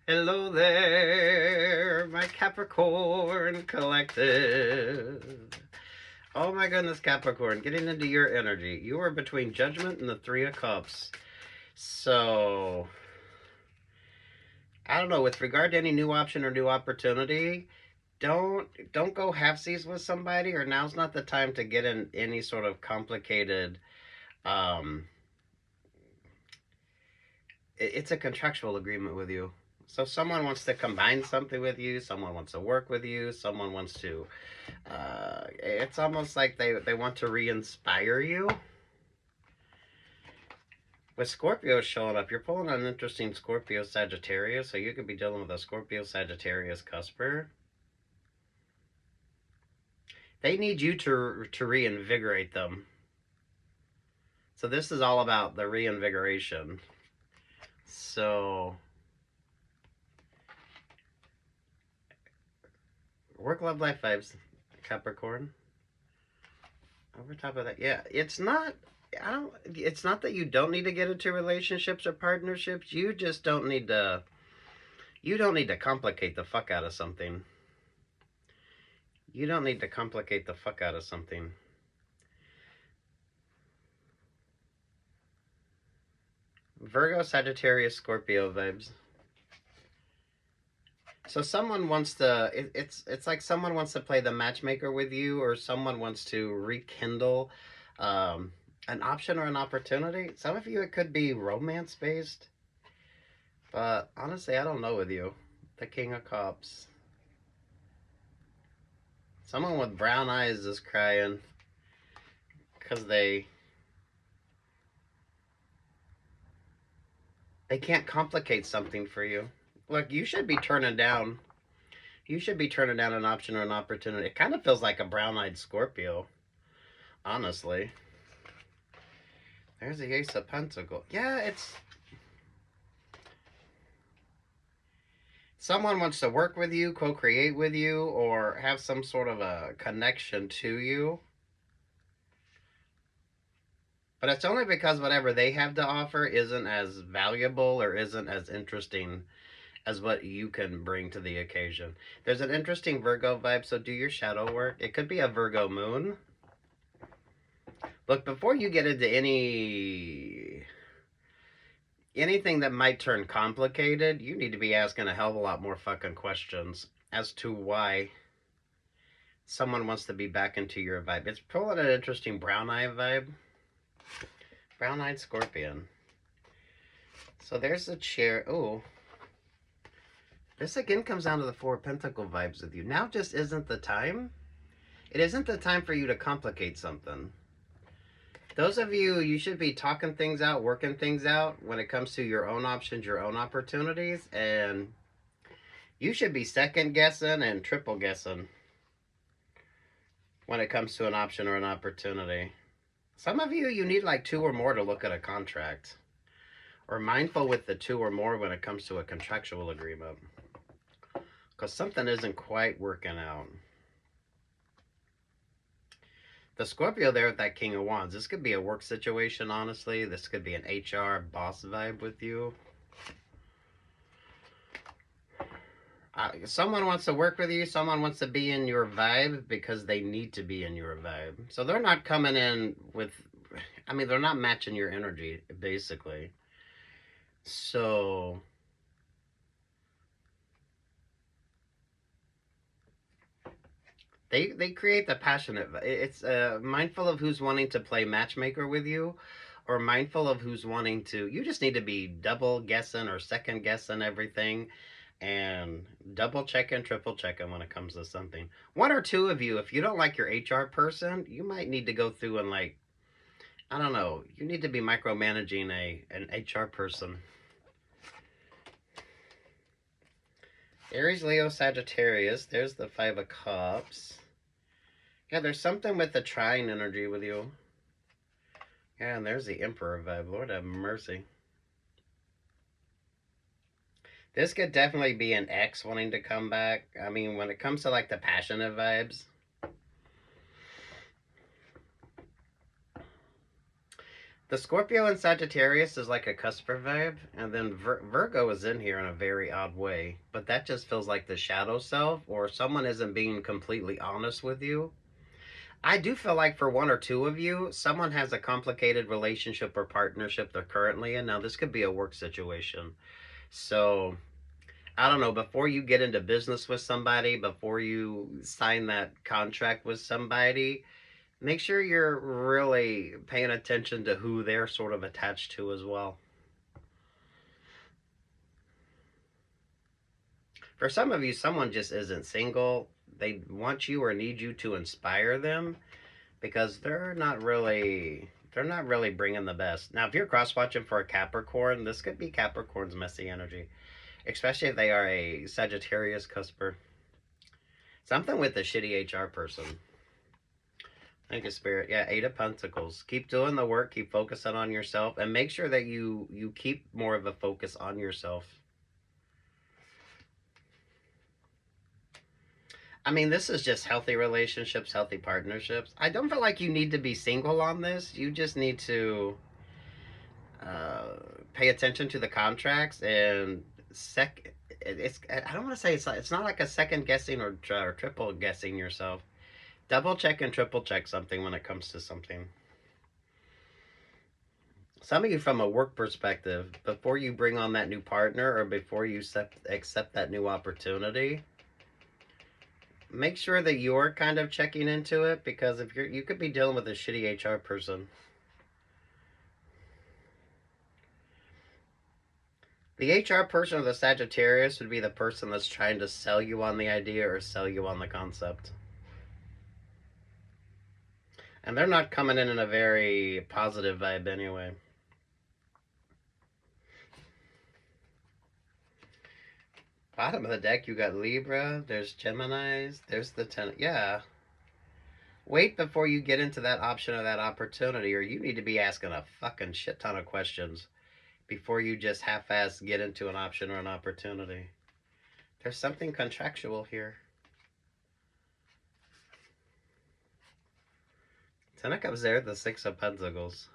Hello there, my Capricorn collective. Oh my goodness, Capricorn, getting into your energy. You are between Judgment and the Three of Cups. So, I don't know, with regard to any new option or new opportunity, don't go halfsies with somebody, or now's not the time to get in any sort of complicated um it's a contractual agreement with you. So someone wants to combine something with you, someone wants to work with you, someone wants to it's almost like they want to re-inspire you. With Scorpio showing up, you're pulling an interesting Scorpio Sagittarius, so you could be dealing with a Scorpio Sagittarius cusper. They need you to reinvigorate them. So this is all about the reinvigoration. So work, love, life vibes, Capricorn. Over top of that, yeah, it's not. I don't. It's not that you don't need to get into relationships or partnerships. You just don't need to. You don't need to complicate the fuck out of something. You don't need to complicate the fuck out of something. Virgo, Sagittarius, Scorpio vibes. So someone wants to. It's like someone wants to play the matchmaker with you, or someone wants to rekindle an option or an opportunity. Some of you, it could be romance based, but honestly, I don't know with you. The King of Cups. Someone with brown eyes is crying because they can't complicate something for you. Look, you should be turning down. You should be turning down an option or an opportunity. It kind of feels like a brown-eyed Scorpio, honestly. There's the Ace of Pentacles. Yeah, it's someone wants to work with you, co-create with you, or have some sort of a connection to you. But it's only because whatever they have to offer isn't as valuable or isn't as interesting as what you can bring to the occasion. There's an interesting Virgo vibe, so do your shadow work. It could be a Virgo moon. Look, before you get into anything that might turn complicated, you need to be asking a hell of a lot more fucking questions as to why someone wants to be back into your vibe. It's pulling an interesting brown eye vibe. Brown eyed scorpion. So there's the chair. Oh, this again comes down to the Four of Pentacle vibes with you. Now just isn't the time. It isn't the time for you to complicate something. Those of you, you should be talking things out, working things out when it comes to your own options, your own opportunities, and you should be second guessing and triple guessing when it comes to an option or an opportunity. Some of you, you need like two or more to look at a contract. Or mindful with the two or more when it comes to a contractual agreement. Because something isn't quite working out. The Scorpio there with that King of Wands. This could be a work situation, honestly. This could be an HR boss vibe with you. Someone wants to work with you. Someone wants to be in your vibe because they need to be in your vibe. So they're not coming in with... I mean, they're not matching your energy, basically. So... They create the passionate. It's mindful of who's wanting to play matchmaker with you, or mindful of who's wanting to. You just need to be double guessing or second guessing everything, and double checking, triple checking when it comes to something. One or two of you, if you don't like your HR person, you might need to go through and like, I don't know, you need to be micromanaging an HR person. Aries, Leo, Sagittarius. There's the Five of Cups. Yeah, there's something with the trine energy with you. Yeah, and there's the Emperor vibe. Lord have mercy. This could definitely be an ex wanting to come back. I mean, when it comes to like the passionate vibes. The Scorpio and Sagittarius is like a cusper vibe, and then Virgo is in here in a very odd way. But that just feels like the shadow self, or someone isn't being completely honest with you. I do feel like for one or two of you, someone has a complicated relationship or partnership they're currently in. Now, this could be a work situation. So, I don't know, before you get into business with somebody, before you sign that contract with somebody, make sure you're really paying attention to who they're sort of attached to as well. For some of you, someone just isn't single. They want you or need you to inspire them because they're not really bringing the best. Now, if you're cross watching for a Capricorn, this could be Capricorn's messy energy, especially if they are a Sagittarius cusper. Something with the shitty HR person. Thank you, Spirit. Yeah, Eight of Pentacles. Keep doing the work. Keep focusing on yourself, and make sure that you keep more of a focus on yourself. I mean, this is just healthy relationships, healthy partnerships. I don't feel like you need to be single on this. You just need to uh, pay attention to the contracts and It's I don't want to say it's not like a second guessing or triple guessing yourself. Double check and triple check something when it comes to something. Some of you, from a work perspective, before you bring on that new partner or before you accept that new opportunity, make sure that you're kind of checking into it, because if you could be dealing with a shitty HR person. The HR person or the Sagittarius would be the person that's trying to sell you on the idea or sell you on the concept. And they're not coming in a very positive vibe anyway. Bottom of the deck, you got Libra, there's Geminis, there's the Ten. Yeah. Wait before you get into that option or that opportunity, or you need to be asking a fucking shit ton of questions before you just half-ass get into an option or an opportunity. There's something contractual here. Ten of Cups there, the Six of Pentacles.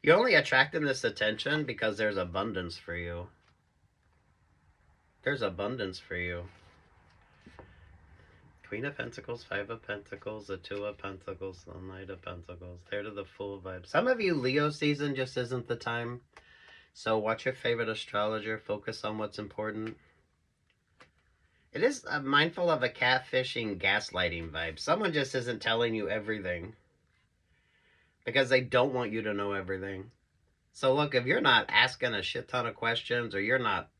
You're only attracting this attention because there's abundance for you. There's abundance for you. Queen of Pentacles, Five of Pentacles, the Two of Pentacles, the Knight of Pentacles. There to the full vibe. Some of you, Leo season just isn't the time. So watch your favorite astrologer. Focus on what's important. It is mindful of a catfishing, gaslighting vibe. Someone just isn't telling you everything because they don't want you to know everything. So look, if you're not asking a shit ton of questions, or you're not,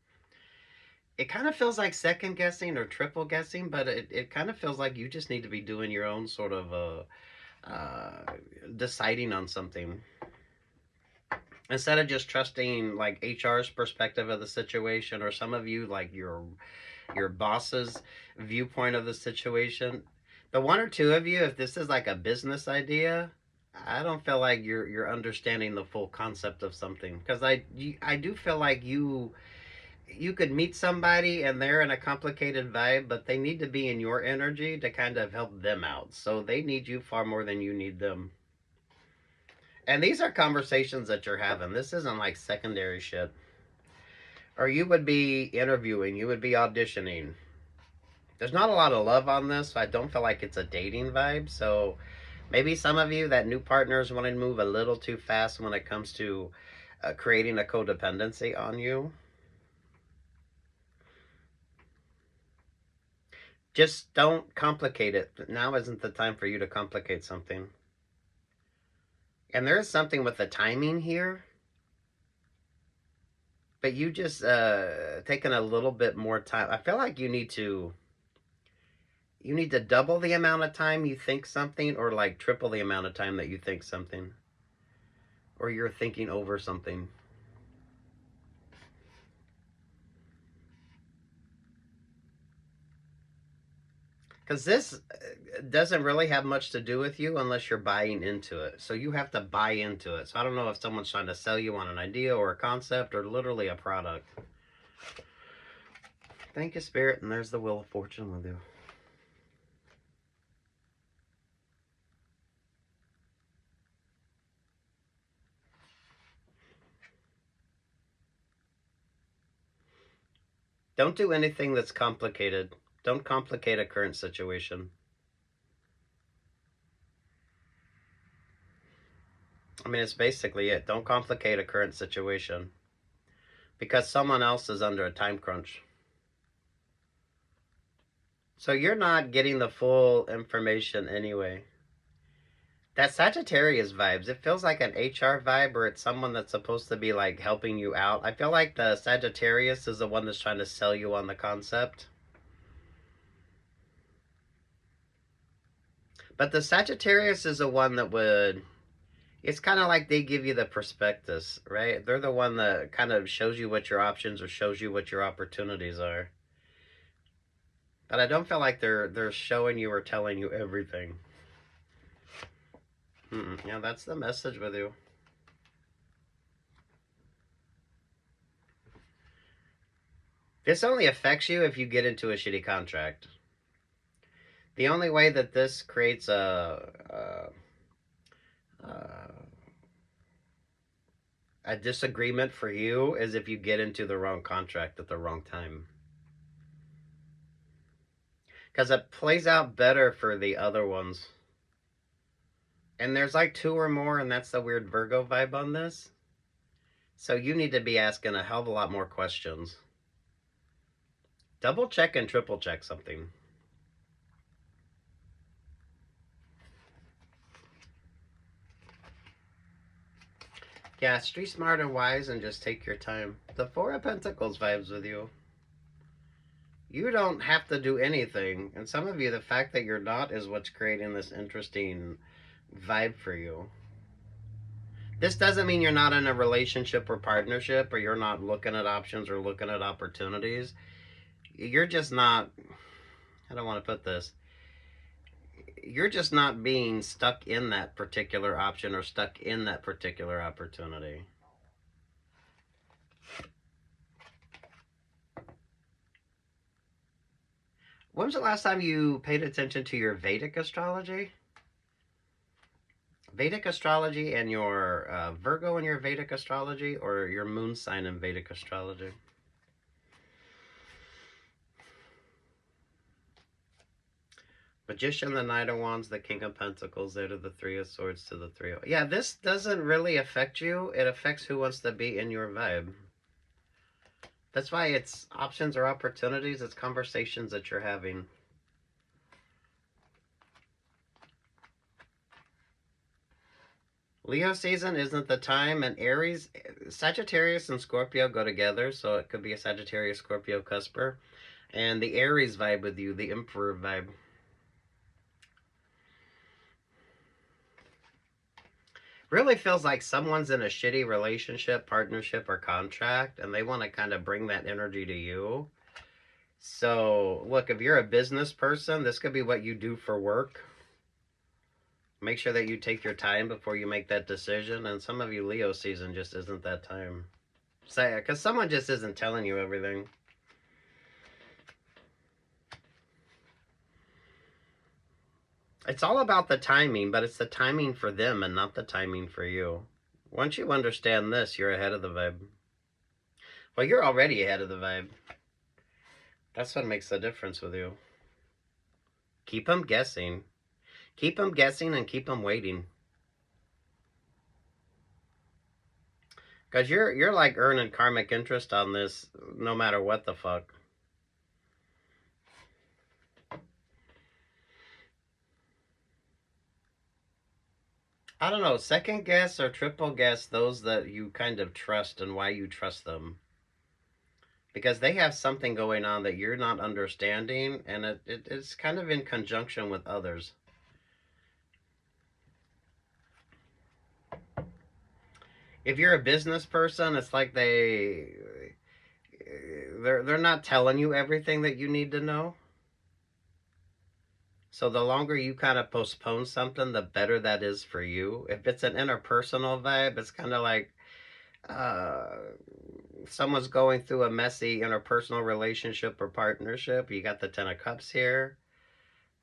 it kind of feels like second guessing or triple guessing, but it kind of feels like you just need to be doing your own sort of deciding on something. Instead of just trusting like HR's perspective of the situation, or some of you like your boss's viewpoint of the situation. The one or two of you, if this is like a business idea, I don't feel like you're understanding the full concept of something, because I do feel like you could meet somebody and they're in a complicated vibe, but they need to be in your energy to kind of help them out. So they need you far more than you need them. And these are conversations that you're having. This isn't like secondary shit. Or you would be interviewing, you would be auditioning. There's not a lot of love on this, so I don't feel like it's a dating vibe. So maybe some of you, that new partners want to move a little too fast when it comes to creating a codependency on you. Just don't complicate it. Now isn't the time for you to complicate something. And there is something with the timing here. But you just taking a little bit more time. I feel like you need to double the amount of time you think something, or like triple the amount of time that you think something. Or you're thinking over something. Because this doesn't really have much to do with you unless you're buying into it. So you have to buy into it. So I don't know if someone's trying to sell you on an idea or a concept or literally a product. Thank you, Spirit. And there's the Wheel of Fortune with you. Don't do anything that's complicated. Don't complicate a current situation. I mean, it's basically it. Don't complicate a current situation. Because someone else is under a time crunch. So you're not getting the full information anyway. That Sagittarius vibes, it feels like an HR vibe, or it's someone that's supposed to be like helping you out. I feel like the Sagittarius is the one that's trying to sell you on the concept. But the Sagittarius is the one that would, it's kind of like they give you the prospectus, right? They're the one that kind of shows you what your options or shows you what your opportunities are. But I don't feel like they're showing you or telling you everything. Yeah, that's the message with you. This only affects you if you get into a shitty contract. The only way that this creates a disagreement for you is if you get into the wrong contract at the wrong time. Because it plays out better for the other ones. And there's like 2 or more, and that's the weird Virgo vibe on this. So you need to be asking a hell of a lot more questions. Double check and triple check something. Yeah, street smart and wise and just take your time. The 4 of Pentacles vibes with you. You don't have to do anything. And some of you, the fact that you're not is what's creating this interesting vibe for you. This doesn't mean you're not in a relationship or partnership, or you're not looking at options or looking at opportunities. You're just not, I don't want to put this, you're just not being stuck in that particular option or stuck in that particular opportunity. When was the last time you paid attention to your Vedic astrology? Vedic astrology and your Virgo in your Vedic astrology, or your moon sign in Vedic astrology? Magician, the Knight of Wands, the King of Pentacles, there to the Three of Swords to the Three of... Yeah, this doesn't really affect you. It affects who wants to be in your vibe. That's why it's options or opportunities. It's conversations that you're having. Leo season isn't the time, and Aries, Sagittarius and Scorpio go together, so it could be a Sagittarius Scorpio cusper. And the Aries vibe with you, the Emperor vibe. Really feels like someone's in a shitty relationship, partnership, or contract, and they want to kind of bring that energy to you. So, look, if you're a business person, this could be what you do for work. Make sure that you take your time before you make that decision. And some of you, Leo season just isn't that time. Say, because someone just isn't telling you everything. It's all about the timing, but it's the timing for them and not the timing for you. Once you understand this, you're ahead of the vibe. Well, you're already ahead of the vibe. That's what makes the difference with you. Keep them guessing. Keep them guessing and keep them waiting. Because you're like earning karmic interest on this no matter what the fuck. I don't know, second guess or triple guess those that you kind of trust and why you trust them. Because they have something going on that you're not understanding, and it's kind of in conjunction with others. If you're a business person, it's like they're not telling you everything that you need to know. So the longer you kind of postpone something, the better that is for you. If it's an interpersonal vibe, it's kind of like someone's going through a messy interpersonal relationship or partnership. You got the Ten of Cups here.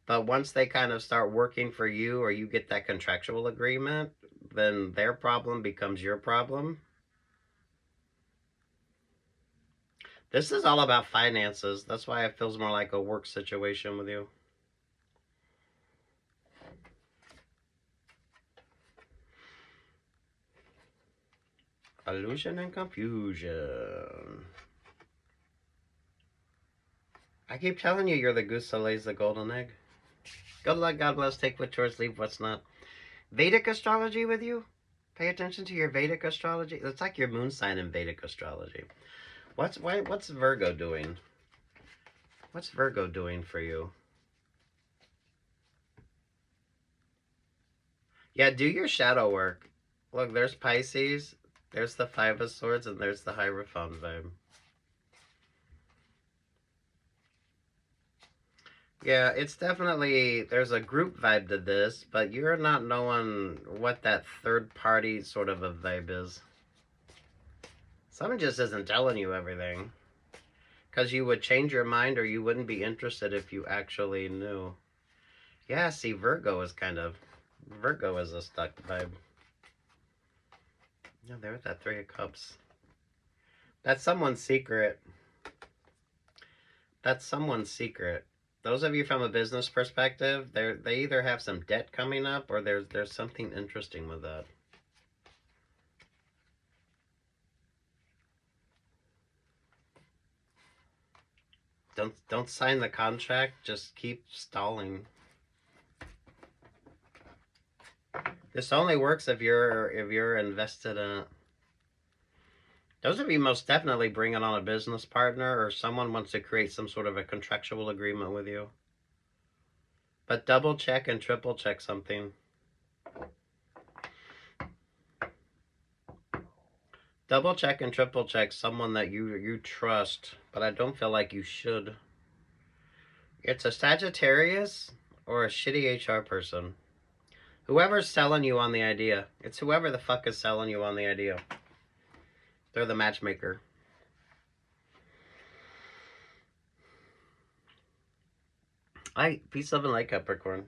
But once they kind of start working for you, or you get that contractual agreement, then their problem becomes your problem. This is all about finances. That's why it feels more like a work situation with you. Illusion and confusion. I keep telling you, you're the goose that lays the golden egg. Good luck, God bless, take what's yours, leave what's not. Vedic astrology with you? Pay attention to your Vedic astrology. It's like your moon sign in Vedic astrology. What's Virgo doing? What's Virgo doing for you? Yeah, do your shadow work. Look, there's Pisces, there's the Five of Swords, and there's the Hierophant vibe. Yeah, it's definitely, there's a group vibe to this, but you're not knowing what that third party sort of a vibe is. Someone just isn't telling you everything. Because you would change your mind or you wouldn't be interested if you actually knew. Yeah, see, Virgo is a stuck vibe. Yeah, there's that Three of Cups. That's someone's secret. That's someone's secret. Those of you from a business perspective, they either have some debt coming up or there's something interesting with that. Don't sign the contract, just keep stalling. This only works if you're invested in it. Those of you most definitely bringing on a business partner or someone wants to create some sort of a contractual agreement with you. But double check and triple check something. Double check and triple check someone that you trust, but I don't feel like you should. It's a Sagittarius or a shitty HR person. Whoever's selling you on the idea. It's whoever the fuck is selling you on the idea. They're the matchmaker. Peace, love, and light, Capricorn.